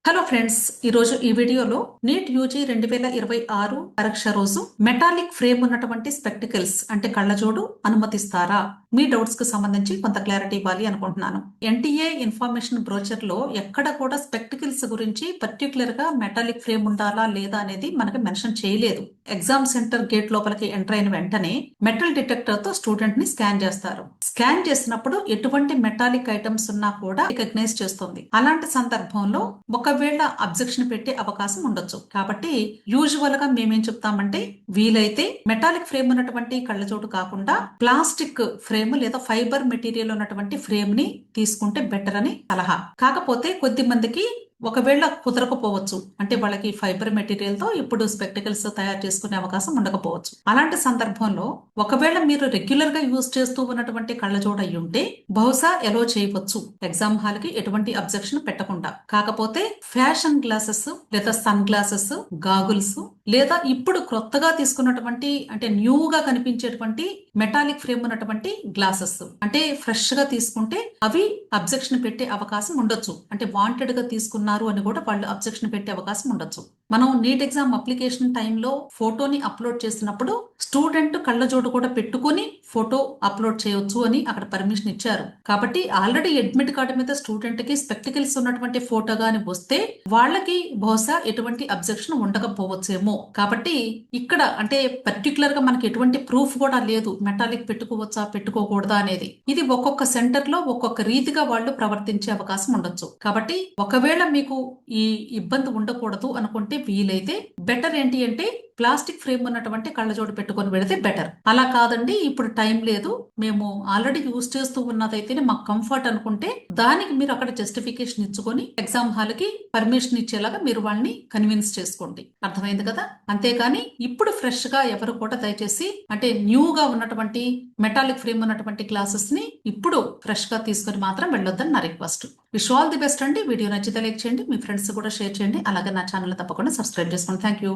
Hello friends, ఈరోజు ఈ వీడియోలో నీట్ యూజీ 2026 పరీక్ష రోజు మెటాలిక్ ఫ్రేమ్ ఉన్నటువంటి స్పెక్టికల్స్ అంటే కళ్ళజోడు అనుమతిస్తారా? మీ డౌట్స్ కు సంబంధించి కొంత క్లారిటీ ఇవ్వాలి అనుకుంటున్నాను. ఎన్టీఏ ఇన్ఫర్మేషన్ బ్రోచర్ లో ఎక్కడ కూడా స్పెక్టికల్స్ గురించి పర్టికులర్ గా మెటాలిక్ ఫ్రేమ్ ఉండాలా లేదా అనేది మనకి మెన్షన్ చేయలేదు. ఎగ్జామ్ సెంటర్ గేట్ లోపలికి ఎంటర్ అయిన వెంటనే మెటల్ డిటెక్టర్ తో స్టూడెంట్ ని స్కాన్ చేస్తారు. స్కాన్ చేసినప్పుడు ఎటువంటి మెటాలిక్ ఐటమ్స్ ఉన్నా కూడా రికగ్నైజ్ చేస్తుంది. అలాంటి సందర్భంలో ఒకవేళ అబ్జెక్షన్ పెట్టే అవకాశం ఉండొచ్చు. కాబట్టి యూజువల్ గా మేమేం చెప్తామంటే, వీలైతే మెటాలిక్ ఫ్రేమ్ ఉన్నటువంటి కళ్ళజోడు కాకుండా ప్లాస్టిక్ ఫ్రేమ్ లేదా ఫైబర్ మెటీరియల్ ఉన్నటువంటి ఫ్రేమ్ ని తీసుకుంటే బెటర్ అని సలహా. కాకపోతే కొద్ది మందికి ఒకవేళ కుదరకపోవచ్చు, అంటే వాళ్ళకి ఫైబర్ మెటీరియల్ తో ఇప్పుడు స్పెక్టికల్స్ తయారు చేసుకునే అవకాశం ఉండకపోవచ్చు. అలాంటి సందర్భంలో ఒకవేళ మీరు రెగ్యులర్ గా యూజ్ చేస్తూ ఉన్నటువంటి కళ్ళజోడు అయి ఉంటే బహుశా ఎలో చేయవచ్చు, ఎగ్జామ్ హాల్ కి ఎటువంటి అబ్జెక్షన్ పెట్టకుండా. కాకపోతే ఫ్యాషన్ గ్లాసెస్ లేదా సన్ గ్లాసెస్, గాగుల్స్ లేదా ఇప్పుడు కొత్తగా తీసుకున్నటువంటి అంటే న్యూగా కనిపించేటువంటి మెటాలిక్ ఫ్రేమ్ ఉన్నటువంటి గ్లాసెస్ అంటే ఫ్రెష్ గా తీసుకుంటే అవి అబ్జెక్షన్ పెట్టే అవకాశం ఉండొచ్చు. అంటే వాంటెడ్ గా తీసుకున్నారు అని కూడా వాళ్ళు అబ్జెక్షన్ పెట్టే అవకాశం ఉండొచ్చు. మనం నీట్ ఎగ్జామ్ అప్లికేషన్ టైంలో ఫోటోని అప్లోడ్ చేసినప్పుడు స్టూడెంట్ కళ్ళజోడు కూడా పెట్టుకుని ఫోటో అప్లోడ్ చేయొచ్చు అని అక్కడ పర్మిషన్ ఇచ్చారు. కాబట్టి ఆల్రెడీ అడ్మిట్ కార్డు మీద స్టూడెంట్ కి స్పెక్టికల్స్ ఉన్నటువంటి ఫోటో గాని వస్తే వాళ్ళకి బహుశా ఎటువంటి అబ్జెక్షన్ ఉండకపోవచ్చేమో. కాబట్టి ఇక్కడ అంటే పర్టికులర్ గా మనకి ఎటువంటి ప్రూఫ్ కూడా లేదు మెటాలిక్ పెట్టుకోవచ్చా పెట్టుకోకూడదా అనేది. ఇది ఒక్కొక్క సెంటర్ లో ఒక్కొక్క రీతిగా వాళ్ళు ప్రవర్తించే అవకాశం ఉండొచ్చు. కాబట్టి ఒకవేళ మీకు ఈ ఇబ్బంది ఉండకూడదు అనుకుంటే వీలైతే బెటర్ ఏంటి అంటే ప్లాస్టిక్ ఫ్రేమ్ ఉన్నటువంటి కళ్ళజోడు పెట్టుకొని వెళితే బెటర్. అలా కాదండి ఇప్పుడు టైం లేదు, మేము ఆల్రెడీ యూజ్ చేస్తూ ఉన్నదైతేనే మాకు కంఫర్ట్ అనుకుంటే దానికి మీరు అక్కడ జస్టిఫికేషన్ ఇచ్చుకొని ఎగ్జామ్ హాల్ కి పర్మిషన్ ఇచ్చేలాగా మీరు వాళ్ళని కన్విన్స్ చేసుకోండి. అర్థమైంది కదా? అంతేకాని ఇప్పుడు ఫ్రెష్ గా ఎవరు కూడా దయచేసి అంటే న్యూగా ఉన్నటువంటి మెటాలిక్ ఫ్రేమ్ ఉన్నటువంటి క్లాసెస్ ని ఇప్పుడు ఫ్రెష్ గా తీసుకొని మాత్రం వెళ్ళొద్దని నా request. Wish all the best అండి. వీడియో నచ్చితే లైక్ చేయండి, మీ ఫ్రెండ్స్ కూడా షేర్ చేయండి. అలాగే నా ఛానల్ తప్పకుండా సబ్స్క్రైబ్ చేసుకోండి. Thank you.